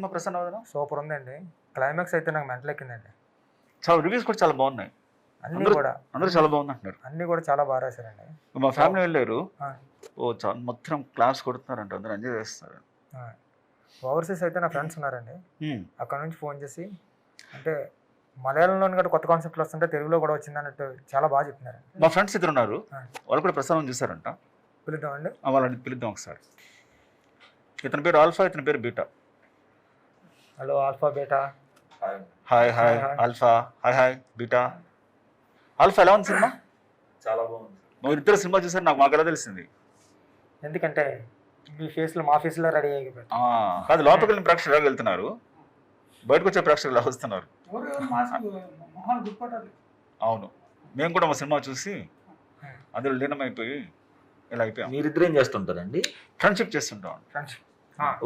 Cinema Prasanna వదనం? Super ఉందండి. Climax అయితే నాకు మెంటల్ ఎక్కిందండి. చాలా రివ్యూస్ కూడా చాలా బాగున్నాయి. అందరూ చాలా బాగుంది అంటున్నారు. అన్ని కూడా చాలా బాగా రాశారండి. మా ఫ్యామిలీ వెళ్ళారు. మొత్తం క్లాస్ కొడుతున్నారంట, అందరూ ఎంజాయ్ చేస్తారు. ఓవర్సీస్ అయితే నా ఫ్రెండ్స్ ఉన్నారండి, అక్కడ నుంచి ఫోన్ చేసి అంటే మలయాళంలో కూడా కొత్త కాన్సెప్ట్లు వస్తుంటే తెలుగులో కూడా వచ్చింది అన్నట్టు చాలా బాగా చెప్తున్నారు. మా ఫ్రెండ్స్ ఇద్దరు ఉన్నారు, వాళ్ళు కూడా ప్రసారం చూసారంట. పిలుద్దామండి, వాళ్ళని పిలుద్దాం ఒకసారి. ఇతని పేరు ఆల్ఫా, ఇతని పేరు beta. Hello alpha beta. Hi hi alpha. Hi hi beta. Alpha ఎలా ఉంది సినిమా? చాలా బాగుంది. నువ్వు ఇద్దరు సినిమా చూసారు, నాకు మాకు ఎలా తెలిసింది? ఎందుకంటే మీ ఫేస్లో మా ఫేస్లో రెడీ అయిపోయింది. కాదు, లోపలికి వెళ్ళిన ప్రేక్షకులు ఎలా వెళ్తున్నారు, బయటకు వచ్చే ప్రేక్షకులు ఎలా వస్తున్నారు? అవును, మేము కూడా మా సినిమా చూసి అందులో లీనమైపోయి ఇలా అయిపోయాం. మీరిద్దరు ఏం చేస్తుంటారండి? ఫ్రెండ్షిప్ చేస్తుంటాం.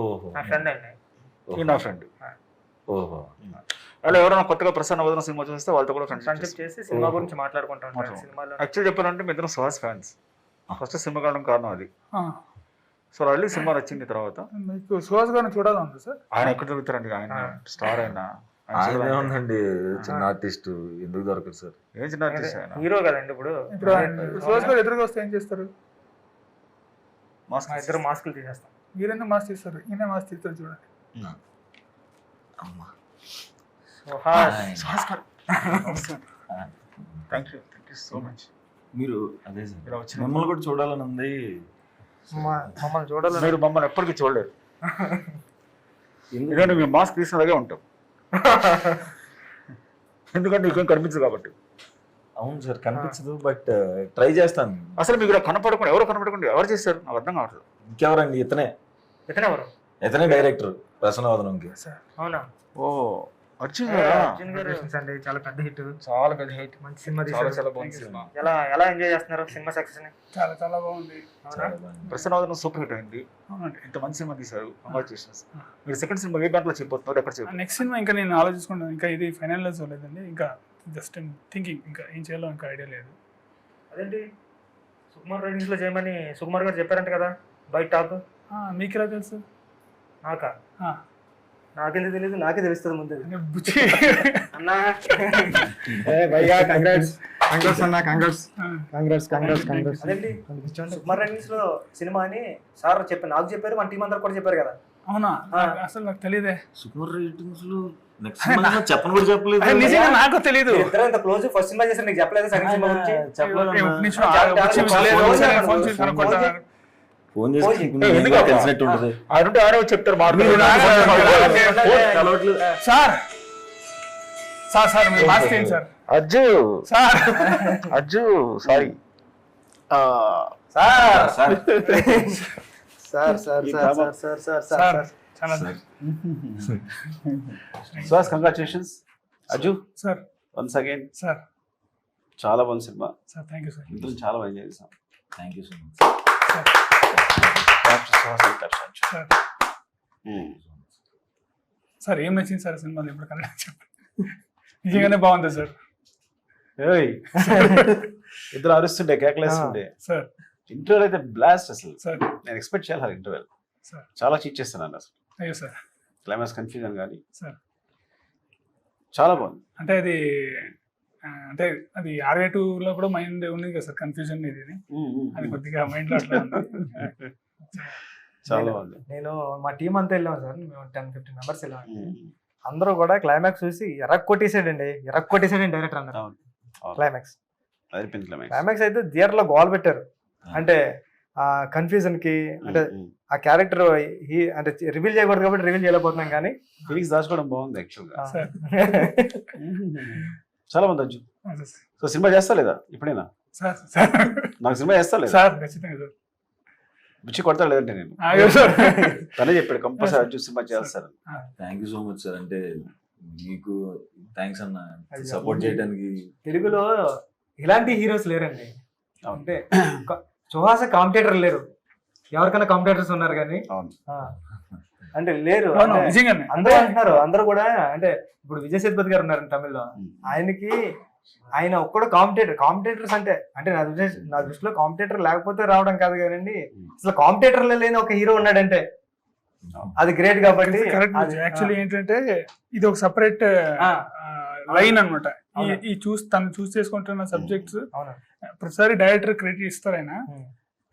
ఓహో, నా ఫ్రెండ్ అండి. నా ఫ్రెండ్. ఓహో, అలా ఎవరైనా కొత్తగా ప్రసన్న వదనం సినిమా చూస్తే వాళ్ళతో కూడా ఫ్రెండ్షిప్ చేసి సినిమా గురించి మాట్లాడుకుంటాం. సినిమాలో యాక్చువల్లీ చెప్పాలంటే మీ ఇద్దరు సుహాస్ ఫ్యాన్స్. ఫస్ట్ సినిమా కావడం కారణం అది. సో వెళ్ళి సినిమా నచ్చింది. తర్వాత మీకు సుహాస్ గారిని చూడాలండి సార్. ఆయన ఎక్కడ దొరుకుతారండి? ఆయన స్టార్. ఆయన ఉందండి, చిన్న ఆర్టిస్ట్, ఎందుకు దొరకదు సార్? ఏం చిన్న ఆర్టిస్ట్ ఆయన, హీరో కదండి. ఇప్పుడు సుహాస్ గారు ఎదురుగా వస్తే ఏం చేస్తారు? ఇద్దరు మాస్కులు తీసేస్తాం. మీరెందుకు మాస్క్ తీస్తారు? ఈయన మాస్క్ తీస్తారు, చూడండి. Thank you so much. మీరు అదే సార్, మిమ్మల్ని కూడా చూడాలని ఉంది. మమ్మల్ని చూడాలి. మీరు మమ్మల్ని ఎప్పటికీ చూడలేరు, ఎందుకంటే మేము మాస్క్ తీసినలాగే ఉంటాం. ఎందుకంటే నీకేం కనిపించదు కాబట్టి. అవును సార్, కనిపించదు, బట్ ట్రై చేస్తాను. అసలు మీకు ఇలా కనపడకుండా ఎవరు చేస్తారు నాకు అర్థం కావట్లేదు. ఇంకెవరండి? ఇతనే డైరెక్టర్ ప్రసన్న వదనంకి. అవునా? ఓ అర్జున్ గారు అండి, చాలా పెద్ద హిట్. చాలా పెద్ద హిట్, మంచి సినిమా. చాలా బాగుంది సినిమా. ఎలా ఎంజాయ్ చేస్తున్నారు సినిమా సక్సెస్ ని? చాలా చాలా బాగుంది. ప్రసన్న వదనం సూపర్ హిట్ అయింది. ఇంత మంచి సినిమా తీశారు. కంగ్రాచులేషన్స్. మీరు సెకండ్ సినిమా ఏ బ్యాంక్ లో చెప్పబోతున్నారు? ఎక్కడ చెప్పారు? నెక్స్ట్ సినిమా ఇంకా నేను ఆలోచించుకుంటాను. ఇంకా ఇది ఫైనల్ లో చూడలేదండి. ఇంకా జస్ట్ థింకింగ్, ఇంకా ఏం చేయాలో ఇంకా ఐడియా లేదు. అదేంటి సుకుమార్ రైటింగ్స్ లో చేయమని సుకుమార్ గారు చెప్పారంట కదా బయట టాక్. మీకు ఎలా తెలుసు? నాకెందుకు తెలియదు? నాకే తెలుస్తుంది ముందు. అన్నా అదేంటి సుకుమార్ రైటింగ్స్ లో సినిమా అని సార్ చెప్పారు, నాకు చెప్పారు, మన టీం అందరు కూడా చెప్పారు కదా. అవునా? అసలు నాకు తెలియదే. సుకుమార్ రేటింగ్స్ లో చెప్పను కూడా చెప్పలేదు. నిజంగా నాకు తెలియదు. ఇద్దరు ఇంత క్లోజ్. ఫస్ట్ సినిమా చేశారు, నీకు చెప్పలేదు సెకండ్ సినిమా గురించి? ఫోన్ చేసి తెలిసినట్టు ఉంటుంది. ఆడే చెప్తారు. సార్ మీరు మాస్క్ ఏంటి sir? Ajju sorry Suhas, congratulations. Ajju sir, once again sir, చాలా బాగుంది cinema sir. Thank you sir. ఇద్దరు చాలా ఎంజాయ్ చేసాం. Thank you so much sir. ఏం నచ్చింది సార్ సినిమాలో? ఇప్పుడు కన్నడ చెప్పండి. నిజంగానే బాగుంది సార్. ఇద్దరు అరుస్తుండే, కేకలేస్తుండే. సార్ ఇంటర్వెల్ అయితే బ్లాస్ట్. అసలు సార్ నేను ఎక్స్పెక్ట్ చేయాలి. ఇంటర్వెల్ సార్ చాలా చీట్ చేస్తున్నాను అసలు. అయ్యో సార్. క్లైమాక్స్ కన్ఫ్యూజన్ కానీ సార్ చాలా బాగుంది. అంటే అది R2 లో కూడా మైండ్ ఉంది కదా సార్, కన్ఫ్యూజన్ ఇది. అది కొద్దిగా మైండ్ లో అట్లా ఉంది. చాలా బాగుంది. నేను మా టీం అంతా వెళ్ళాము సార్, మేము 10-15 మెంబర్స్ వెళ్ళాము. అందరూ కూడా క్లైమాక్స్ చూసి ఎరక్కొట్టేసాడండి డైరెక్టర్ అన్నారు. క్లైమాక్స్ అయితే థియేటర్ లో గోల్ పెట్టారు. అంటే ఆ కన్ఫ్యూజన్ కి, అంటే ఆ క్యారెక్టర్ అంటే రివీల్ చేయకూడదు కాబట్టి రివీల్ చేయలేకపోతున్నాం, కానీ ఫీలింగ్స్ దాచుకోవడం బాగుంది యాక్చువల్గా. చాలా బాగుంది అజ్జు. సో సినిమా చేస్తా లేదా ఇప్పుడైనా? నాకు సినిమా చేస్తా లేదా? రుచి కొడతా లేదంటే నేను తనే చెప్పాడు కంపల్సరీ అజ్జు సినిమా చేస్తారు. Thank you so much sir. అంటే మీకు థ్యాంక్స్ అన్న, సపోర్ట్ చేయడానికి. తెలుగులో ఇలాంటి హీరోస్ లేరండి. అంటే సుహాస్ కాంపిటేటర్ లేరు. ఎవరికైనా కాంపిటేటర్స్ ఉన్నారు కానీ అంటే లేరు. అందరూ అంటున్నారు, అందరూ కూడా. అంటే ఇప్పుడు విజయ్ సేతుపతి గారు ఉన్నారు తమిళ్లో, ఆయన ఒక్కడు కాంపిటేటర్స్ అంటే నా దృష్టిలో కాంపిటేటర్ లేకపోతే రావడం కాదు కానండి, అసలు కాంపిటేటర్లో లేని ఒక హీరో ఉన్నాడంటే అది గ్రేట్ కాబట్టి కరెక్ట్. యాక్చువల్లీ ఏంటంటే ఇది ఒక సపరేట్ లైన్ అనమాట. ఈ తను చూస్ చేసుకుంటున్న సబ్జెక్ట్స్ ప్రతిసారి డైరెక్టర్ క్రెడిట్ ఇస్తారు ఆయన,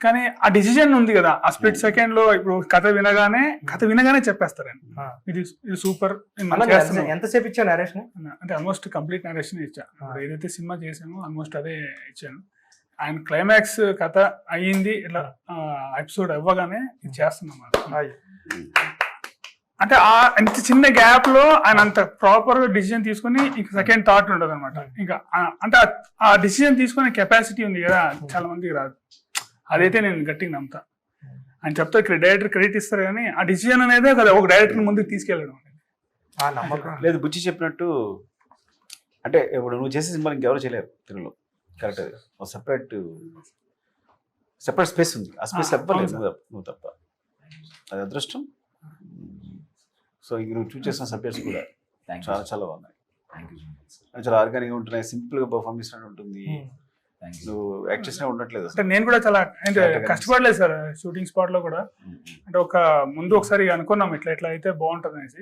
కానీ ఆ డిసిజన్ ఉంది కదా ఆ స్ప్లిట్ సెకండ్ లో. ఇప్పుడు కథ వినగానే చెప్పేస్తారు ఆయన, ఇది సూపర్. ఎంతసేపు ఇచ్చా నరేషన్? అంటే ఆల్మోస్ట్ కంప్లీట్ నరేషన్ ఇచ్చా. ఏదైతే సినిమా చేసామో ఆల్మోస్ట్ అదే ఇచ్చాను. ఆయన క్లైమాక్స్ కథ అయ్యింది, ఇట్లా ఎపిసోడ్ అవ్వగానే ఇది చేస్తున్నాం. అంటే అంత చిన్న గ్యాప్ లో ఆయన అంత ప్రాపర్ గా డిసిజన్ తీసుకుని ఇంకా సెకండ్ థాట్ ఉండదు అనమాట. ఇంకా అంటే ఆ డిసిజన్ తీసుకునే కెపాసిటీ ఉంది కదా చాలా మందికి రాదు. అదైతే నేను గట్టిగా నమ్ముతా. ఆయన చెప్తా ఇక్కడ డైరెక్టర్ క్రెడిట్ ఇస్తారు, కానీ ఆ డిసిజన్ అనేది కదా ఒక డైరెక్టర్ ముందుకు తీసుకెళ్ళడం లేదు. బుచ్చి చెప్పినట్టు అంటే ఇప్పుడు నువ్వు చేసే సినిమా ఇంకెవరు చేయలేరు తెలుగులో. కరెక్ట్, అది సెపరేట్ స్పేస్ ఉంది. ఆ స్పేస్ ఎవ్వలేదు నువ్వు తప్ప, అది అదృష్టం. సో ఇంక నువ్వు చూస్ చేసిన సబ్జెక్ట్స్ కూడా చాలా చాలా బాగున్నాయి. చాలా ఆర్గానిక్ ఉంటున్నాయి, సింపుల్ గా పర్ఫార్మ్ చేసినట్టు ఉంటుంది. నువ్వు యాక్ట్ చేసినా ఉండట్లేదు. అంటే నేను కూడా చాలా అంటే కష్టపడలేదు సార్ షూటింగ్ స్పాట్ లో కూడా. అంటే ముందు ఒకసారి అనుకున్నాం ఇట్లా ఎట్లా అయితే బాగుంటుంది అనేసి,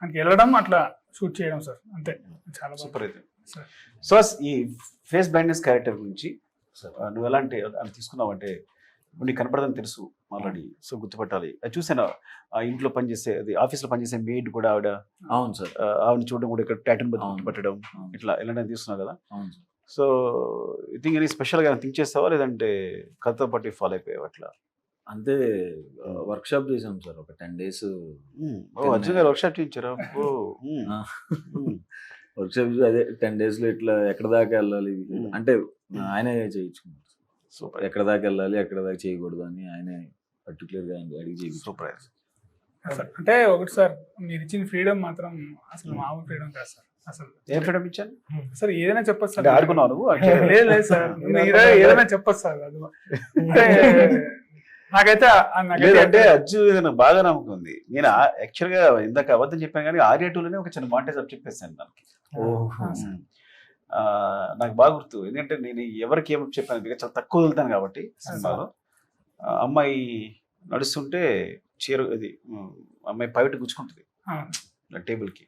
మనకి వెళ్ళడం అట్లా షూట్ చేయడం సార్, అంతే. చాలా సూపర్ అయితే. సో ఈ ఫేస్ బ్లైండ్నెస్ క్యారెక్టర్ గురించి నువ్వు ఎలాంటి తీసుకున్నావు అంటే, నీకు కనపడదని తెలుసు ఆల్రెడీ, సో గుర్తుపట్టాలి. అది చూసాను ఆ ఇంట్లో పనిచేసే, అది ఆఫీస్లో పనిచేసే మెయిడ్ కూడా ఆవిడ. అవును సార్. ఆవిడ చూడడం కూడా ఇక్కడ ప్యాటర్న్ గుర్తుపట్టడం, ఇట్లా ఇలాంటివి తీసుకున్నావు కదా. అవును sir. So I think any స్పెషల్గా థింక్ చేస్తావా, లేదంటే కథతో పాటు ఫాలో అయిపోయావు అట్లా? అంతే, వర్క్ షాప్ చేసాం సార్ ఒక 10 days. అర్జున్ గారు వర్క్ షాప్ చేయించారా? వర్క్ షాప్ అదే 10 days లో ఇట్లా ఎక్కడ దాకా వెళ్ళాలి అంటే ఆయనే చేయించుకున్నారు. సూపర్. ఎక్కడ దాకా వెళ్ళాలి, ఎక్కడ దాకా చేయకూడదు అని ఆయనే పర్టికులర్ గా అడిగి చేయించు. సూపర్. అంటే ఒకటి సార్, మీరు ఇచ్చిన ఫ్రీడమ్ మాత్రం అసలు మామూలు ఫ్రీడమ్ కాదు సార్. అసలు ఏం ఫ్రీడమ్ ఇచ్చాను సార్? ఏదైనా చెప్పచ్చు సార్. ఆడుకున్నావు నువ్వు? లేదు సార్, ఏదైనా చెప్పచ్చు సార్. అది నాకైతే అంటే అర్జున్ బాగా నమ్మకం ఉంది. నేను యాక్చువల్ గా ఇందాక అబద్ధం చెప్పాను, కానీ ఆర్యా 2లోనే ఒక చిన్న మాంటేజ్ అప్ చెప్పేస్తాను దానికి. నాకు బాగా గుర్తు, ఎందుకంటే నేను ఎవరికి ఏమో చెప్పాను, చాలా తక్కువ వదులుతాను కాబట్టి సినిమాలో. అమ్మాయి నడుస్తుంటే చీర, ఇది అమ్మాయి పైట గుచ్చుకుంటుంది టేబుల్ కి.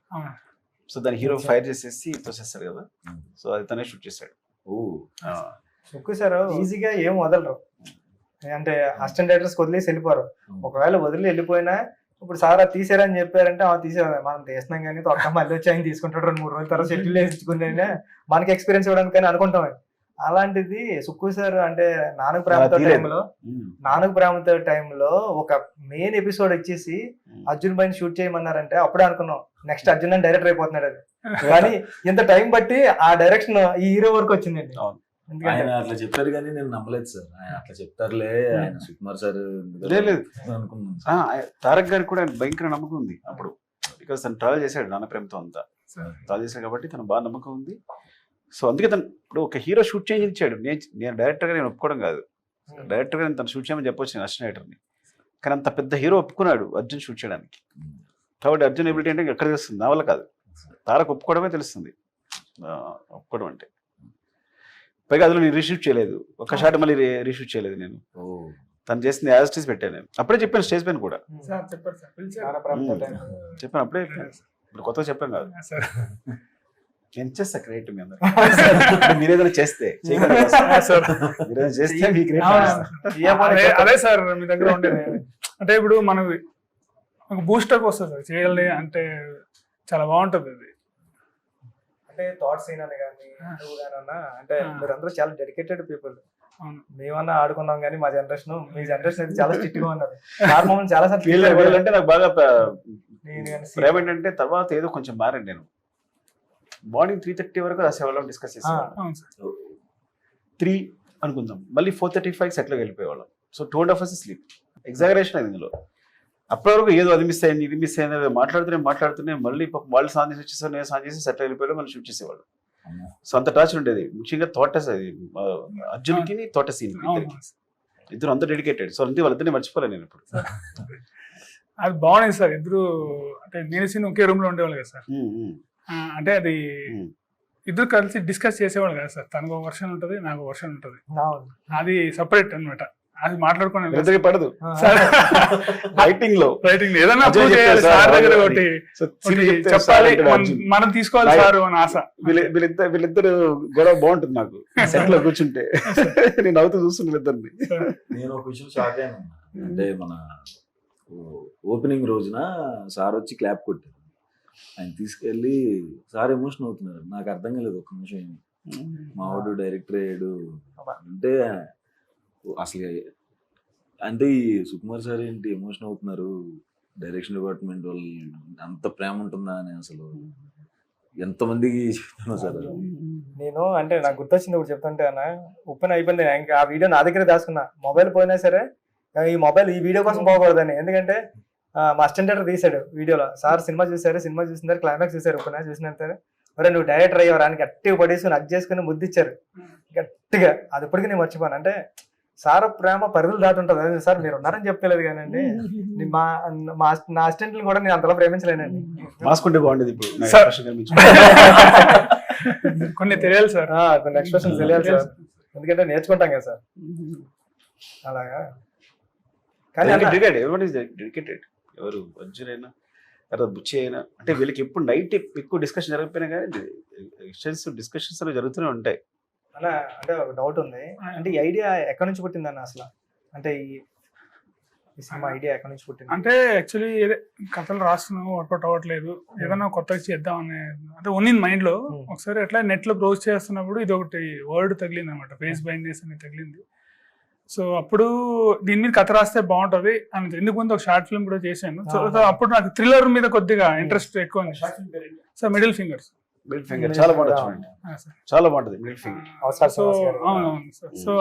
సో దాని హీరో ఫైర్ చేసేసి తోసేస్తాడు కదా, సో అది తనే షూట్ చేశాడు. ఎక్కువ సార్ ఈజీగా ఏం వదలరు, అంటే అసిస్టెంట్ డైరెక్టర్స్ వదిలేసి వెళ్ళిపోరు. ఒకవేళ వదిలి వెళ్ళిపోయినా, ఇప్పుడు సార్ అది తీసారని చెప్పారంటే తీసారు, మనం తీస్తున్నాం కానీ తొక్క మళ్ళీ వచ్చి ఆయన తీసుకుంటాడు 2-3 రోజుల తర్వాత షెడ్యూల్ వేసుకునే మనకి ఎక్స్పీరియన్స్ ఇవ్వడానికి కానీ అనుకుంటాం. అలాంటిది సుక్కు సార్ అంటే నాన్నకు ప్రేమతో టైంలో ఒక మెయిన్ ఎపిసోడ్ వచ్చేసి అర్జున్ పైన షూట్ చేయమన్నారంటే అప్పుడే అనుకున్నాం నెక్స్ట్ అర్జున్ అని డైరెక్టర్ అయిపోతున్నాడు అది. కానీ ఇంత టైం బట్టి ఆ డైరెక్షన్ ఈ హీరో వరకు వచ్చిందండి. ఆయన అట్లా చెప్పారు కానీ నేను నమ్మలేదు సార్. ఆయన అట్లా చెప్తారులే, ఆయన సుకుమార్ సార్ అనుకున్నాను. తారక్ గారికి కూడా భయంకర నమ్మకం ఉంది అప్పుడు, బికాస్ తను ట్రావెల్ చేశాడు నాన్న ప్రేమతో అంతా ట్రావెల్ చేశాడు కాబట్టి తను బాగా నమ్మకం ఉంది. సో అందుకే తను ఇప్పుడు ఒక హీరో షూట్ చేంజ్ ఇచ్చాడు. నేను డైరెక్టర్గా నేను ఒప్పుకోవడం కాదు, డైరెక్టర్గా నేను తను షూట్ చేయమని చెప్పొచ్చు నేను అసిస్టెంట్ డైరెక్టర్ని. కానీ అంత పెద్ద హీరో ఒప్పుకున్నాడు అర్జున్ షూట్ చేయడానికి. కాబట్టి అర్జున్ ఎబిలిటీ అంటే ఎక్కడ తెలుస్తుంది, నా వల్ల కాదు, తారక్ ఒప్పుకోవడమే తెలుస్తుంది ఒప్పుకోవడం అంటే. పైగా అందులో నేను రీషూట్ చేయలేదు, ఒక షాట్ మళ్ళీ రీషూట్ చేయలేదు నేను. తను చేసింది యాజ్ స్టేజ్ పెట్టాను నేను. అప్పుడే చెప్పాను స్టేజ్ పైన కూడా చెప్పాను, అప్పుడే ఇప్పుడు కొత్తగా చెప్పాను కాదు. నేను చేస్తా క్రియేట్ మీ అందరూ, మీరేదైనా చేస్తే అదే సార్ మీ దగ్గర ఉండేది. అంటే ఇప్పుడు మనకు ఒక బూస్టప్ వస్తుంది సార్ చేయాలి అంటే, చాలా బాగుంటుంది అది. అంటే థాట్స్ అయినా కానీ అంటే మీరందరూ చాలా డెడికేటెడ్ పీపుల్. మేమన్నా ఆడుకున్నాం కానీ మా జనరేషన్, మీ జనరేషన్ అయితే చాలా స్ట్రిక్ట్ గా ఉన్నది. మమ్మల్ని చాలా సార్లు అంటే నాకు బాగా ప్రేమ ఏంటంటే తర్వాత ఏదో కొంచెం మారండి. నేను మార్నింగ్ 3:30 వరకు ఆ సేవలో డిస్కస్ చేసేవాళ్ళం, 3 అనుకుందాం, మళ్ళీ 4:35 సెటిల్ వెళ్ళిపోయేవాళ్ళం. So 2.5 hours sleep. ఎగ్జాగరేషన్ అయింది ఇందులో. అప్పటి వరకు ఏదో అది మిస్ అయింది, ఇది మిస్ అయింది మాట్లాడుతూనే మళ్ళీ వాళ్ళు సాన్ చేసి వచ్చేసారు, నేను సాన్ చేసి సెటిల్ వెళ్ళిపోయాడు, మళ్ళీ షూట్ చేసేవాళ్ళు. సో అంత టార్చర్ ఉండేది. ముఖ్యంగా తోటస్, అది అర్జున్కి తోట సీన్ ఇద్దరు అంత డెడికేటెడ్. సో అంతే వాళ్ళిద్దరిని మర్చిపోలేదు నేను ఇప్పుడు. అది బాగుంది సార్ ఇద్దరు. అంటే నేను సీన్ ఒకే రూమ్ లో ఉండేవాళ్ళు కదా సార్. అంటే అది ఇద్దరు కలిసి డిస్కస్ చేసేవాళ్ళు కదా సార్. తనకు ఒక వర్షన్ ఉంటుంది, నాకు వర్షన్ ఉంటుంది, అది సపరేట్ అనమాట. అది మాట్లాడుకున్నాను వీళ్ళిద్దరికి పడదు సార్. రైటింగ్ లో రైటింగ్ ఏదైనా అజయ్ prove చేయాలి చెప్తాడు సార్ సార్, దగ్గర అది. ఒకటి సో సీన్ చెప్తే చెప్పాలి, సార్ అంటాడు అర్జున్. మనం తీసుకోవాలి Right. సార్ అని ఆశ. వీళ్ళిద్దరు గొడవ బాగుంటుంది నాకు సెట్ లో కూర్చుంటే. నేను నవ్వుతూ చూస్తున్నా వీళ్ళిద్దరిని. నేను ఒక విషయం షాక్ అయ్యాను. అంటే మన ఓపెనింగ్ రోజున సార్ వచ్చి క్లాప్ కొట్టారు. ఆయన తీసుకెళ్ళి సార్ ఎమోషన్ అవుతున్నారు. నాకు అర్థం కాలేదు ఒక నిమిషం. మావాడు డైరెక్టర్ అయ్యాడు అంటే అసలు అంటే ఈ సుకుమార్ సార్ ఏంటి ఎమోషన్ అవుతున్నారు, డైరెక్షన్ డిపార్ట్మెంట్ వాళ్ళు అంత ప్రేమ ఉంటుందా అని అసలు ఎంతమందికి చెప్తున్నా సార్. నేను అంటే నాకు గుర్తొచ్చింది ఇప్పుడు చెప్తుంటే అన్న, ఓపెన్ అయిపోయింది. ఇంకా ఆ వీడియో నా దగ్గర దాచుకున్నా. మొబైల్ పోయినా సరే ఈ మొబైల్ ఈ వీడియో కోసం పోకూడదని. ఎందుకంటే మా అసిస్టెంట్ డైరెక్టర్ తీసాడు వీడియోలో. సార్ సినిమా చూసారు, సినిమా చూసిన తర్వాత క్లైమాక్స్ చూసారు. ఓపెన్ చూసిన తర్వాత మరి నువ్వు డైరెక్టర్ అయ్యావు అని గట్టిగా పడేసుకుని హగ్ చేసుకుని ముద్దిచ్చారు గట్టిగా. అది ఇప్పటికీ నేను మర్చిపోను. అంటే సార్ ప్రేమ పరిధులు దాటి ఉంటుంది. అదే సార్ మీరు ఉన్నారని చెప్పలేదు కానండి, నా అసిస్టెంట్ని కూడా నేను అంతలా ప్రేమించలేనండి. మాస్కుంటే బాగుండేది ఇప్పుడు నా సార్. expression కనిపించు. కొన్ని తెలియాలి సార్. కొన్ని ఎక్స్ప్రెషన్స్ తెలియాలి సార్, ఎందుకంటే నేర్చుకుంటాం కదా సార్ అలాగా. కానీ అన్న- డెడికేటెడ్ ఎవరు అర్జున్ అయినా తర్వాత బుచ్చి అయినా అంటే వీళ్ళకి ఎప్పుడు నైట్ ఎక్కువ డిస్కషన్ జరగకపోయినా కానీ ఎక్స్టెన్సివ్ డిస్కషన్స్ అనేవి జరుగుతూనే ఉంటాయి. అన్న అంటే ఒక డౌట్ ఉంది. అంటే ఈ ఐడియా ఎక్కడి నుంచి పుట్టిందన్న అసలు? అంటే ఈ సినిమా ఐడియా ఎక్కడి నుంచి పుట్టింది? అంటే యాక్చువల్లీ కథలు రాస్తున్నావు వర్కౌట్ అవ్వట్లేదు, ఏదైనా కొత్తగా చేద్దాం అనే అంటే ఉన్నింది మైండ్ లో. ఒకసారి ఎట్లా నెట్ లో బ్రౌజ్ చేస్తున్నప్పుడు ఇది ఒకటి వర్డ్ తగిలింది అనమాట, ఫేస్ బ్లైండ్నెస్ అని తగిలింది. సో అప్పుడు దీని మీద కథ రాస్తే బాగుంటది అని ఎందుకు ముందు ఒక షార్ట్ ఫిల్మ్ కూడా చేశాను. సో అప్పుడు నాకు థ్రిల్లర్ మీద కొద్దిగా ఇంట్రెస్ట్ ఎక్కువ ఉంది sir. Middle fingers middle finger చాలా బాగుంటుంది చూడండి, చాలా బాగుంటుంది మిడిల్ ఫింగర్. సో అవునవును సార్. సో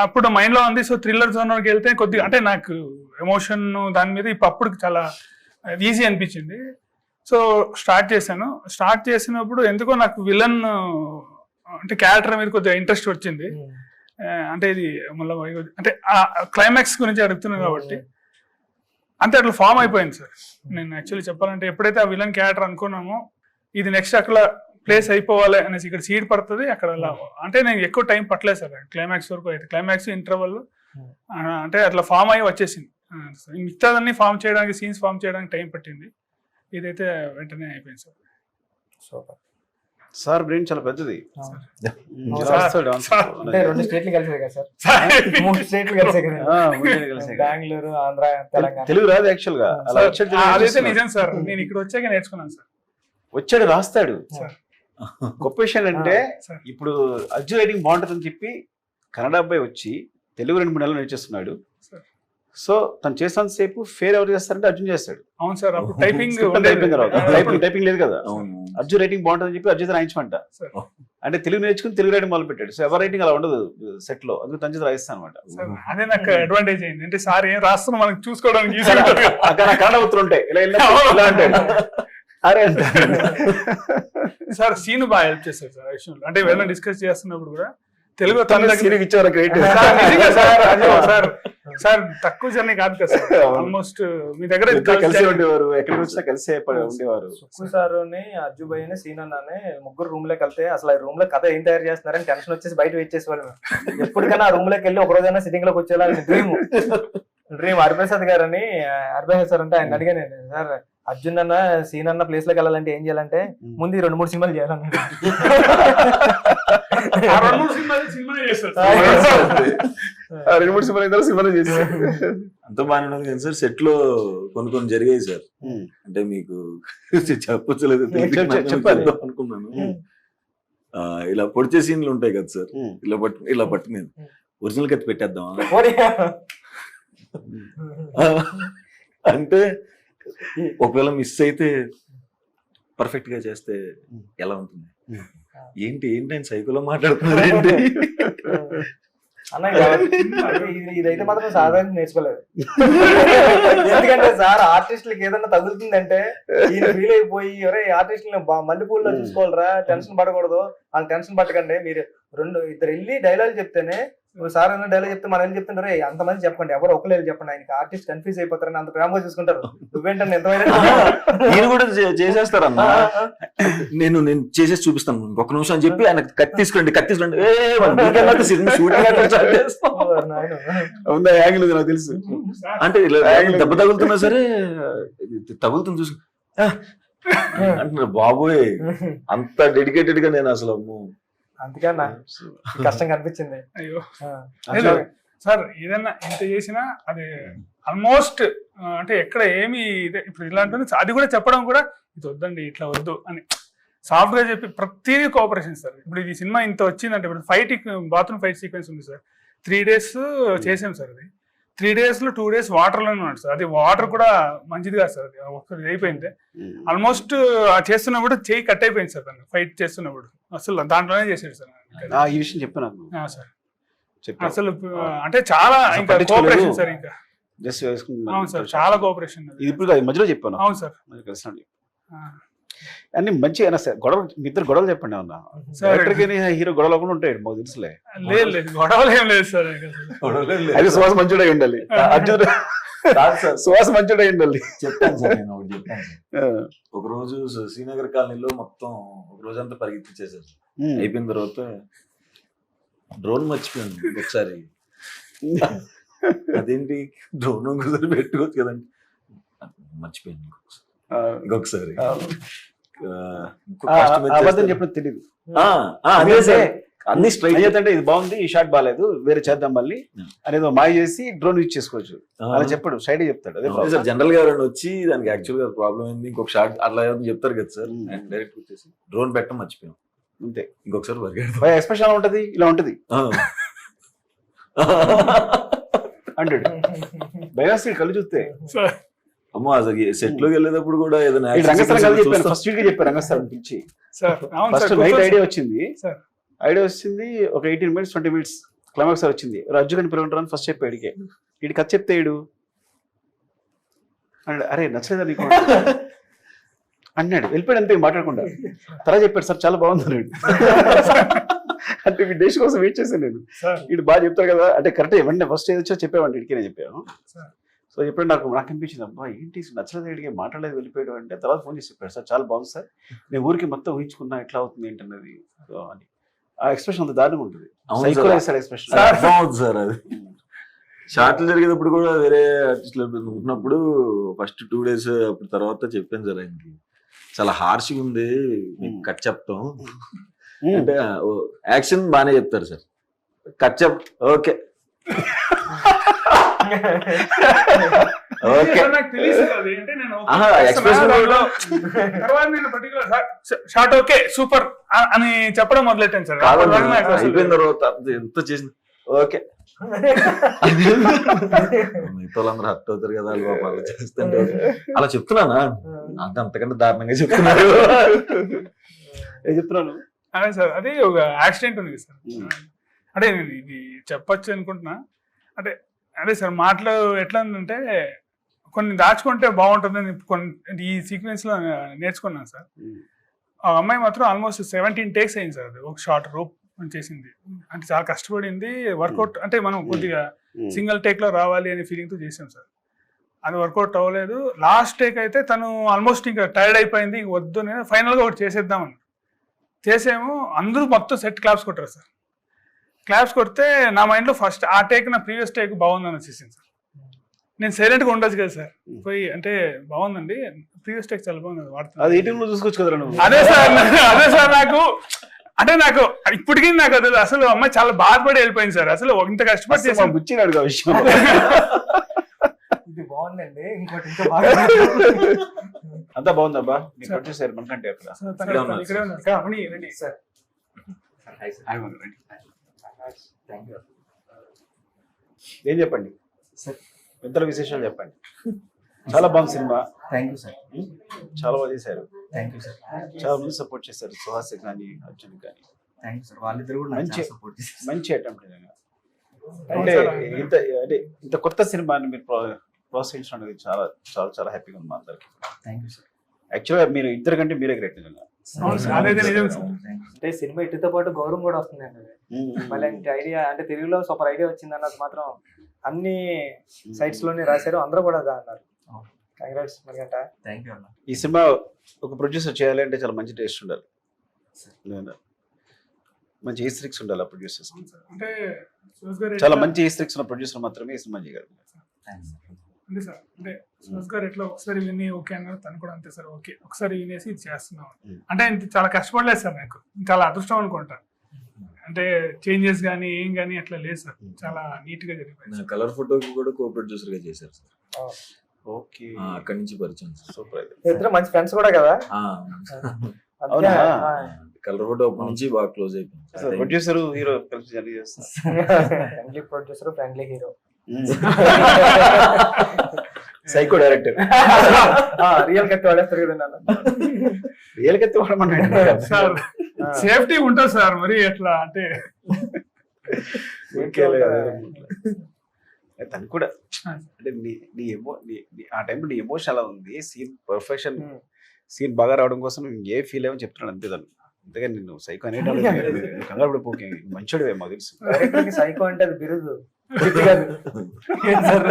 అప్పుడు మైండ్ లో ఉంది. సో థ్రిల్లర్ జోన్కి వెళ్తే కొద్దిగా అంటే నాకు ఎమోషన్ దాని మీద అప్పుడు చాలా ఈజీ అనిపించింది. సో స్టార్ట్ చేశాను. స్టార్ట్ చేసినప్పుడు ఎందుకో నాకు విలన్ అంటే క్యారెక్టర్ మీద కొద్దిగా ఇంట్రెస్ట్ వచ్చింది. అంటే ఇది మళ్ళీ అంటే క్లైమాక్స్ గురించి అడుగుతున్నాను కాబట్టి అంటే అట్లా ఫామ్ అయిపోయింది సార్. నేను యాక్చువల్లీ చెప్పాలంటే ఎప్పుడైతే ఆ విలన్ క్యారెక్టర్ అనుకున్నామో ఇది నెక్స్ట్ అక్కడ ప్లేస్ అయిపోవాలి అనేసి ఇక్కడ సీడ్ పడుతుంది అక్కడ అలా. అంటే నేను ఎక్కువ టైం పట్టలేదు సార్ క్లైమాక్స్ వరకు. అయితే క్లైమాక్స్ ఇంటర్వల్ అంటే అట్లా ఫామ్ అయ్యి వచ్చేసింది. మిగతాదన్నీ ఫామ్ చేయడానికి, సీన్స్ ఫామ్ చేయడానికి టైం పట్టింది. ఇదైతే వెంటనే అయిపోయింది సార్. సూపర్. సార్ బ్రెయిన్ చాలా పెద్దది. అంటే 2 స్టేట్లు కలిసాయి కదా సార్, 3 స్టేట్లు కలిసాయి కదా, బెంగళూరు, ఆంధ్ర, తెలంగాణ. తెలుగు రాదు యాక్చువల్ గా. అలా అదైతే నిజం సార్. నేను ఇక్కడ వచ్చాక నేర్చుకున్నాను సార్. వచ్చాడు రాస్తాడు. సార్. గొప్ప విషయం అంటే ఇప్పుడు అర్జున్ రైటింగ్ బాగుంటుందని చెప్పి కన్నడ అబ్బాయి వచ్చి తెలుగు 2-3 నెలలు నేర్చేస్తున్నాడు. సో తను చేసినంత సేపు ఫేర్ ఎవరు చేస్తారంటే అర్జున్ చేస్తాడు. అవును సార్. అప్పుడు టైపింగ్ అయిపోయిన తర్వాత టైపింగ్ లేదు కదా. అర్జున్ రైటింగ్ బాగుంటుందని చెప్పి అర్జున్ రాయించమంట. అంటే తెలుగు నేర్చుకుని తెలుగు రైటింగ్ మొదలు పెట్టాడు. సో ఎవరి రైటింగ్ అలా ఉండదు సెట్ లో, అందుకు తన చేత రాయిస్తాను అనమాట. అదే నాకు అడ్వాంటేజ్ అయింది. అంటే సార్ ఏం రాస్తున్నా మనకి చూసుకోవడానికి అక్కడ కన్నడ ఉత్తరం ఉంటాయి ఇలా అంటాడు. అరే సార్ సీన్ బాగా హెల్ప్ చేస్తారు సార్ విషయంలో. అంటే ఏమైనా డిస్కస్ చేస్తున్నప్పుడు కూడా తెలుగు ఇచ్చేవారు గ్రేట్ సార్. తక్కువ జర్నీ కాదు కదా సార్. ఆల్మోస్ట్ మీ దగ్గర కలిసి ఉండేవారు, ఎక్కడికి వచ్చినా కలిసే ఉండేవారు. సుక్కు సార్ అజ్జు భయ్ సీన్ అన్నానే ముగ్గురు రూమ్ లోకి వెళ్తే అసలు ఆ రూమ్ లో కథ ఏం తయారు చేస్తున్నారని టెన్షన్ వచ్చేసి బయట వెయిట్ చేసేవాళ్ళు. ఎప్పటికైనా ఆ రూమ్ లోకి వెళ్ళి ఒక రోజైనా సిట్టింగ్ లోకి వచ్చేలా డ్రీమ్ హరిప్రసాద్ గారని. హరిప్రసాద్ సార్ అంటే ఆయన అడిగాను, సార్ అర్జున్ అన్న సీన్ అన్న ప్లేస్ లోకి వెళ్ళాలంటే ఏం చేయాలంటే ముందు 2-3 సినిమాలు చేయాలన్నాడు. 2-3 సినిమాలు చేసి అంత బాగానే ఉన్నది కానీ సార్ సెట్ లో కొన్ని జరిగాయి సార్. అంటే మీకు చెప్పలేదు అనుకున్నాను. ఇలా పొడిచే సీన్లు ఉంటాయి కదా సార్, ఇలా పట్టుకునేది ఒరిజినల్ కత్తి పెట్టేద్దాం అంటే ఒకవేళ మిస్ అయితే పర్ఫెక్ట్ గా చేస్తే ఎలా ఉంటుంది? ఏంటి ఆయన సైకోలో మాట్లాడుతున్నారు ఏంటి అన్న? ఇదైతే మాత్రం సాధారణ నేర్చుకోలేదు. ఎందుకంటే సార్ ఆర్టిస్టులకి ఏదన్నా తగులుతుందంటే ఈయన ఫీల్ అయిపోయి ఎవరే ఆర్టిస్టులను మల్లెపూల్లో చూసుకోవాలరా, టెన్షన్ పడకూడదు, వాళ్ళకి టెన్షన్ పట్టకండి, మీరు 2-2 వెళ్ళి డైలాగ్ చెప్తేనే సార్ అన్న డైలాగ్ చెప్తే మనం ఏం చెప్తుంటారు అంతమంది చెప్పండి ఎవరు ఒకరు చెప్పండి ఆయనకి ఆర్టిస్ట్ కన్ఫ్యూజ్ అయిపోతారని అంత ప్రేమగా చూసుకుంటారు. నువ్వేంటంటే ఎంతమైనా మీరు కూడా చేసేస్తారన్న. నేను చేసేసి చూపిస్తాను ఒక నిమిషం అని చెప్పి ఆయన కత్తి తీసుకురండి ఉందా యాంగిల్ ఉంది నాకు తెలుసు. అంటే దెబ్బ తగులుతున్నా సరే తగులుతుంది చూసి అంటున్నారు బాబోయ్ అంత డెడికేటెడ్ గా నేను అసలు అందుకన్నా కష్టం కనిపించింది. అయ్యో సార్ ఏదన్నా ఎంత చేసినా అది ఆల్మోస్ట్ అంటే ఎక్కడ ఏమి ఇదే ఇప్పుడు ఇలాంటి అది కూడా చెప్పడం కూడా ఇది వద్దండి ఇట్లా వద్దు అని సాఫ్ట్ గా చెప్పి ప్రతిదీ కోఆపరేషన్ సార్. ఇప్పుడు ఈ సినిమా ఇంత వచ్చిందంటే ఇప్పుడు బాత్రూమ్ ఫైట్ సీక్వెన్స్ ఉంది సార్, 3 days చేసాం సార్. అది 3 days లో 2 days వాటర్లోనే ఉన్నాడు సార్. అది వాటర్ కూడా మంచిది కాదు సార్, అది ఒకసారి అయిపోయింది. ఆల్మోస్ట్ చేస్తున్నప్పుడు చెయ్యి కట్ అయిపోయింది సార్ తను ఫైట్ చేస్తున్నప్పుడు. అసలు దాంట్లోనే చేసాడు సార్. ఈ విషయం చెప్పాను సార్ అసలు అంటే చాలా ఇంకా కోఆపరేషన్ సార్. ఇంకా జస్ట్ అవును సార్ చాలా కోఆపరేషన్. ఇప్పుడు మధ్యలో చెప్పాను. అవును సార్ కలిసినండి అన్ని మంచిగా సార్. గొడవ మీ ఇద్దరు గొడవలు చెప్పండి ఏమన్నా. డైరెక్టర్ గానీ హీరో గొడవలు కూడా ఉంటాయి మాకు తెలుసులే. లేదు గొడవలు ఏం లేదు సార్. అది సువాస మంచుడై ఉండాలి. అర్జున్ సువాస మంచుడై ఉండాలి. చెప్తాను సార్ నేను ఒకటి చెప్తాను సార్. ఒక రోజు శ్రీనగర్ కాలనీలో మొత్తం ఒక రోజంతా పరిగెత్తిచ్చేసారు. అయిపోయిన తర్వాత డ్రోన్ మర్చిపోయాను ఒకసారి. అదేంటి డ్రోన్ కుదిరి పెట్టుకోవచ్చు కదండి, మర్చిపోయాను ఇంకొకసారి. చెప్పడం తెలియదు అన్ని స్ట్రైట్ అంటే ఇది బాగుంది ఈ షాట్ బాగాలేదు వేరే చేద్దాం మళ్ళీ అనేది మాయ చేసి డ్రోన్ యూజ్ చేసుకోవచ్చు అలా చెప్పాడు. సైడ్ చెప్తాడు. అదే సార్ జనరల్ గా ఎవరైనా వచ్చి దానికి యాక్చువల్ గా ప్రాబ్లం ఏంది ఇంకొక షాట్ అట్లా చెప్తారు కదా సార్. డైరెక్ట్ వచ్చేసి డ్రోన్ పెట్టడం మర్చిపోయాం అంతే. ఇంకొకసారి ఎక్స్ప్రెషన్ ఉంటది ఇలా ఉంటది అంటాడు భయాసి కళ్ళు చూస్తే. అమ్మో అసలు సెట్ లోకి వెళ్ళేటప్పుడు కూడా ఏదైనా ఫస్ట్ గా చెప్పారు రంగస్థలం పిలిచి. ఫస్ట్ నైట్ ఐడియా వచ్చింది ఒక 18 minutes 20 minutes క్లైమాక్స్ వచ్చింది. అర్జున్ పిలుగుంటారని ఫస్ట్ చెప్పాడు. వీడి కథ చెప్తే అన్నాడు అరే నచ్చలేదా నీకు అన్నాడు. వెళ్ళిపోయాడు అంతే మాట్లాడకుండా. తర్వాత చెప్పాడు సార్ చాలా బాగుంది అన్నాడు. అంటే మీ డేస్ కోసం వెయిట్ చేశాను నేను. వీడు బాగా చెప్తారు కదా అంటే కరెక్ట్ ఇవ్వండి ఫస్ట్ ఏది వచ్చో చెప్పేవాడి ఇడికి నేను చెప్పాను. సో ఎప్పుడు నాకు అనిపించింది అబ్బా ఏంటి నచ్చలేదు వీడికి మాట్లాడలేదు వెళ్ళిపోయాడు అంటే తర్వాత ఫోన్ చేసి చెప్పాడు సార్ చాలా బాగుంది సార్ నేను ఊరికి మొత్తం ఊహించుకున్నా ఎట్లా అవుతుంది ఏంటన్నది అని. ఆ ఎక్స్ప్రెషన్ అంత దారుణంగా ఉంటుంది. ఎక్స్ప్రెషన్ సార్ అది షార్ట్లు జరిగేటప్పుడు కూడా వేరే ఆర్టిస్టులు ఉన్నప్పుడు ఫస్ట్ 2 days అప్పుడు తర్వాత చెప్పాను సార్ ఆయనకి చాలా హార్ష్గా ఉంది మీకు కట్ చెప్తాం అంటే యాక్షన్ బాగానే చెప్తారు సార్ కట్ చెప్ ఓకే షార్ట్ ఓకే సూపర్ అని చెప్పడం మొదలెట్టాను సార్. అయిపోయిన తర్వాత ఎంత చేసింది ఓకే మిగతా వాళ్ళందరూ హర్ట్ అవుతారు కదా వాళ్ళు చేస్తుంటే అలా చెప్తున్నానా అంటే అంతకంటే దారుణంగా చెప్తున్నారు. చెప్తున్నాను అదే సార్ అది ఒక యాక్సిడెంట్ ఉంది సార్. అంటే నేను ఇది చెప్పచ్చు అనుకుంటున్నా. అంటే అదే సార్ మాటలు ఎట్లా ఉందంటే కొన్ని దాచుకుంటే బాగుంటుందని కొన్ని ఈ సీక్వెన్స్ లో నేర్చుకున్నాను సార్. ఆ అమ్మాయి మాత్రం ఆల్మోస్ట్ 17 takes అయింది సార్. అది ఒక షార్ట్ రూప్ చేసింది అంటే చాలా కష్టపడింది. వర్కౌట్ అంటే మనం కొద్దిగా సింగిల్ టేక్ లో రావాలి అనే ఫీలింగ్ తో చేసాం సార్. అది వర్కౌట్ అవ్వలేదు. లాస్ట్ టేక్ అయితే తను ఆల్మోస్ట్ ఇంకా టైర్డ్ అయిపోయింది వద్దు నేను ఫైనల్ గా ఒకటి చేసేద్దామని చేసాము. అందరూ మొత్తం సెట్ క్లాప్స్ కొట్టారు సార్. క్లాప్స్ కొడితే నా మైండ్ లో ఫస్ట్ ఆ టేక్ నా ప్రీవియస్ టేక్ బాగుందని వచ్చేసింది సార్. నేను సైలెంట్ గా ఉండొచ్చు కదా సార్ పోయి అంటే బాగుందండి ప్రీవియస్ టేక్ చాలా బాగుంది వాడుతుంది చూసుకోవచ్చు కదా. అదే సార్ నాకు అంటే నాకు ఇప్పటికీ నాకు అది అసలు అమ్మాయి చాలా బాధపడి వెళ్ళిపోయింది సార్. అసలు ఇంత కష్టపడి చేసాను గుచ్చినాడు విషయం. ఇది బాగుందండి ఇంకోటి ఇంకా బాగా అంతా బాగుందబ్బా మీకు వచ్చేసారు మనకంటే ఏం చెప్పండి ఇద్దరు విశేషాలు చెప్పండి. చాలా బాగుంది సినిమా. Thank you sir. చాలా బాగా చేశారు. Thank you sir. చాలా మంది సపోర్ట్ చేశారు సుహాస్ కానీ అర్జున్ కానీ. Thank you sir. వాళ్ళిద్దరు కూడా మంచి అటెంప్ట్ అంటే ఇంత కొత్త సినిమాని మీరు ప్రోత్సహించడం అనేది చాలా చాలా చాలా హ్యాపీగా ఉంది మా అందరికి. Thank you sir. యాక్చువల్గా మీరు ఇద్దరు కంటే మీరే గ్రేట్ నిజంగా. అవును సార్, అదైతే నిజం సార్. అంటే సినిమా ఇటుతో పాటు గౌరవం కూడా వస్తుందండి అది. మళ్ళీ ఐడియా అంటే తెలుగులో సూపర్ ఐడియా వచ్చింది అన్నది మాత్రం అన్ని సైట్స్ లోనే రాశారు, అందరూ కూడా అదే అన్నారు. కంగ్రాట్స్ మరిగంట. థ్యాంక్ యూ అన్న. ఈ సినిమా ఒక ప్రొడ్యూసర్ చేయాలి అంటే చాలా మంచి టేస్ట్ ఉండాలి, మంచి ఈస్ట్రిక్స్ ఉండాలి ఆ ప్రొడ్యూసర్స్. అంటే సురేష్ గారు చాలా ఎట్లా- మంచి ఈస్ట్రిక్స్ ఉన్న ప్రొడ్యూసర్ మాత్రమే ఈ సినిమా చేయగలరు. థ్యాంక్స్. అంటే సార్ అంటే సురేష్ గారు ఎట్లా ఒకసారి విని ఓకే అన్నారు, తను కూడా అంతే సార్ ఓకే ఒకసారి వినేసి ఇది చేస్తున్నాం. అంటే ఇంత చాలా కష్టపడలేదు సార్, నాకు చాలా అదృష్టం అనుకుంటా. అంటే చేంజెస్ కానీ ఏం కానీ అట్లా లేదు సార్, చాలా నీట్ గా జరిగిపోయింది సార్. కలర్ ఫోటోకి కూడా కో ప్రొడ్యూసర్ గా చేశారు సార్. ఓకే, అక్కడి నుంచి పరిచయం సార్. సూపర్. ఇద్దరు మంచి ఫ్రెండ్స్ కూడా కదా. అవునా? కలర్ ఫోటో అప్పటి నుంచి బాగా క్లోజ్ అయిపోయింది. ప్రొడ్యూసర్ హీరో కలిసి జర్నీ చేస్తారు. Friendly producer, friendly hero, psycho director. Real కత్తి వాడేస్తారు కదా నాన్న. రియల్ కత్తి వాడమన్నాడు సార్ సేఫ్టీ ఉంటుంది సార్, మరి ఎట్లా అంటే తను కూడా అంటే ఆ టైంలో నీ ఎమోషన్ అలా ఉంది, సీన్ పర్ఫెక్షన్, సీన్ బాగా రావడం కోసం ఏ ఫీల్ ఏమో చెప్తున్నాడు అంతే. తను అంతేగా నిన్ను సైకో అనేటాడు కంగారు పడిపోకే, మంచోడు మాకు తెలుసు. డైరెక్టర్కి సైకో అంటే అది బిరుదు, బుద్ధి కాదు. ఏం సార్?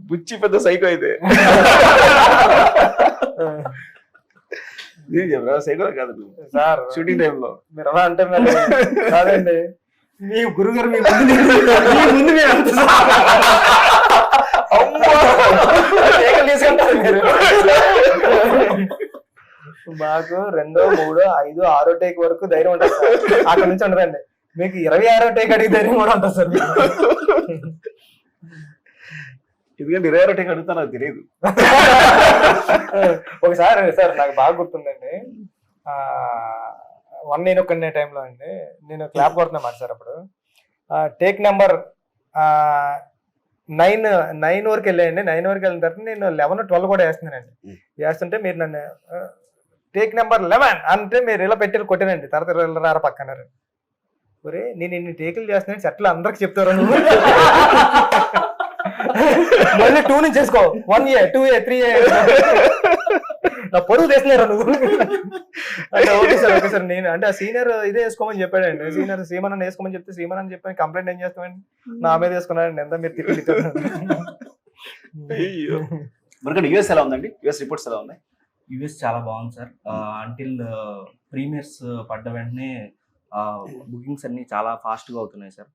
బుచ్చి పెద్ద సైకో అయితే సైకో కాదు నువ్వు సార్ షూటింగ్ టైంలో. మీరు అలా అంటే మరి కాదండి, మీ గురుగారు మీ ముందు మీరు అంత తీసుకుంటారు మీరు. మాకు 2, 3, 5, 6 టేక్ వరకు ధైర్యం ఉంటుంది సార్, అక్కడ నుంచి ఉండదండి. మీకు 26వ టేక్ అడిగి ధైర్యం కూడా ఉంటుంది సార్. ఎందుకంటే 26 టేక్ అడుగుతా నాకు తెలియదు. ఒకసారి సార్ నాకు బాగా గుర్తుందండి, 1 నేను ఒక్కనే టైంలో అండి, నేను క్లాప్ కొడుతున్నా మాట సార్. అప్పుడు టేక్ నెంబర్ 9 వరకు వెళ్ళాయండి. 9 వరకు వెళ్ళిన తర్వాత నేను 11, 12 కూడా వేస్తున్నానండి. వేస్తుంటే మీరు నన్ను టేక్ నెంబర్ 11 అంటే మీరు ఇలా పెట్టి కొట్టానండి. తర్వాత రారా పక్కన్నారు. ఒరే నేను ఇన్ని టేకులు చేస్తున్నాను చెట్లు అందరికి చెప్తారు నువ్వు, మళ్ళీ 2 నుంచి చేసుకో, 1A 2A 3A నా పొరుగు తెస్తున్నారా నువ్వు అంటే. Okay sir okay sir. నేను అంటే ఆ సీనియర్ ఇదే వేసుకోమని చెప్పాడండి. సీనియర్ సీమన్ వేసుకోమని చెప్తే సీమన్ అని చెప్పాను. కంప్లైంట్ ఏం చేస్తామండి, నా మీద వేసుకున్నాడండి. ఎంత మీరు తిప్పి మరి యూఎస్ ఎలా ఉందండి? యూఎస్ రిపోర్ట్స్ ఎలా ఉన్నాయి? యుఎస్ చాలా బాగుంది సార్. అంటిల్ ప్రీమియర్స్ పడ్డ వెంటనే బుకింగ్స్ అన్ని చాలా ఫాస్ట్ గా అవుతున్నాయి సార్.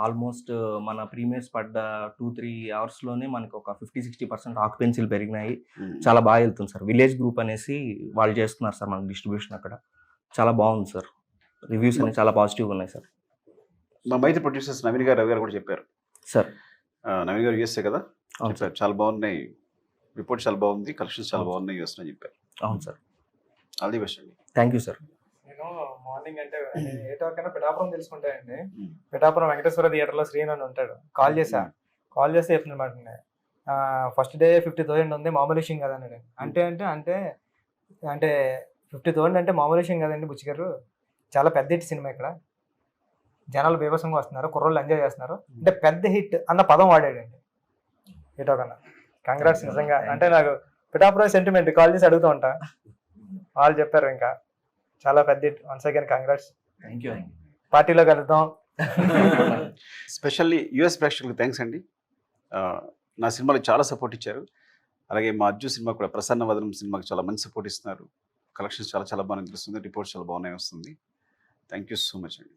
ఆల్మోస్ట్ మన ప్రీమియర్స్ పడ్డ 2-3 అవర్స్ లోనే మనకి ఒక 50-60% ఆక్యుపెన్సీలు పెరిగినాయి. చాలా బాగా వెళ్తుంది సార్. విలేజ్ గ్రూప్ అనేసి వాళ్ళు చేస్తున్నారు సార్ మన డిస్ట్రిబ్యూషన్, అక్కడ చాలా బాగుంది సార్. రివ్యూస్ అన్ని చాలా పాజిటివ్గా ఉన్నాయి సార్. మా మైత్రి ప్రొడ్యూసర్స్ నవీన్ గారు, రవి గారు కూడా చెప్పారు సార్. నవీన్ గారు యూఎస్ఏ కదా, అవును సార్. చాలా బాగున్నాయి రిపోర్ట్స్, చాలా బాగుంది, కలెక్షన్స్ చాలా బాగున్నాయి యూఎస్ అని చెప్పారు. అవును సార్. ఆల్ ది బెస్ట్ అండి. Thank you sir. నేను మార్నింగ్ అంటే ఏ టాకైనా పిఠాపురం తెలుసుకుంటాయండి. పిఠాపురం వెంకటేశ్వర థియేటర్లో శ్రీను అని ఉంటాడు. కాల్ చేస్తే చెప్తున్నమాట, ఫస్ట్ డే 50,000 ఉంది, మామూలు విషయం కదండి. అంటే 50,000 అంటే మామూలు విషయం కదండి బుచ్చి గారు, చాలా పెద్ద హిట్ సినిమా, ఇక్కడ జనాలు బీభత్సంగా వస్తున్నారు, కుర్రోళ్ళు ఎంజాయ్ చేస్తున్నారు అంటే పెద్ద హిట్ అన్న పదం వాడాడండి ఏటో కన్నా. కంగ్రాట్స్ నిజంగా. అంటే నాకు పిఠాపురం సెంటిమెంట్, కాల్ చేసి అడుగుతూ ఉంటా, వాళ్ళు చెప్పారు ఇంకా చాలా పెద్ద hit. Once again congrats. Thank you. పార్టీలో కలుద్దాం. స్పెషల్లీ యూఎస్ ప్రేక్షకులకు థ్యాంక్స్ అండి. నా సినిమాలకు చాలా సపోర్ట్ ఇచ్చారు. అలాగే మా అజ్జు సినిమా కూడా, ప్రసన్న వదనం సినిమాకి చాలా మంచి సపోర్ట్ ఇస్తున్నారు. కలెక్షన్స్ చాలా చాలా బాగా తెలుస్తుంది, రిపోర్ట్స్ చాలా బాగున్నాయి వస్తుంది. థ్యాంక్ యూ సో మచ్ అండి.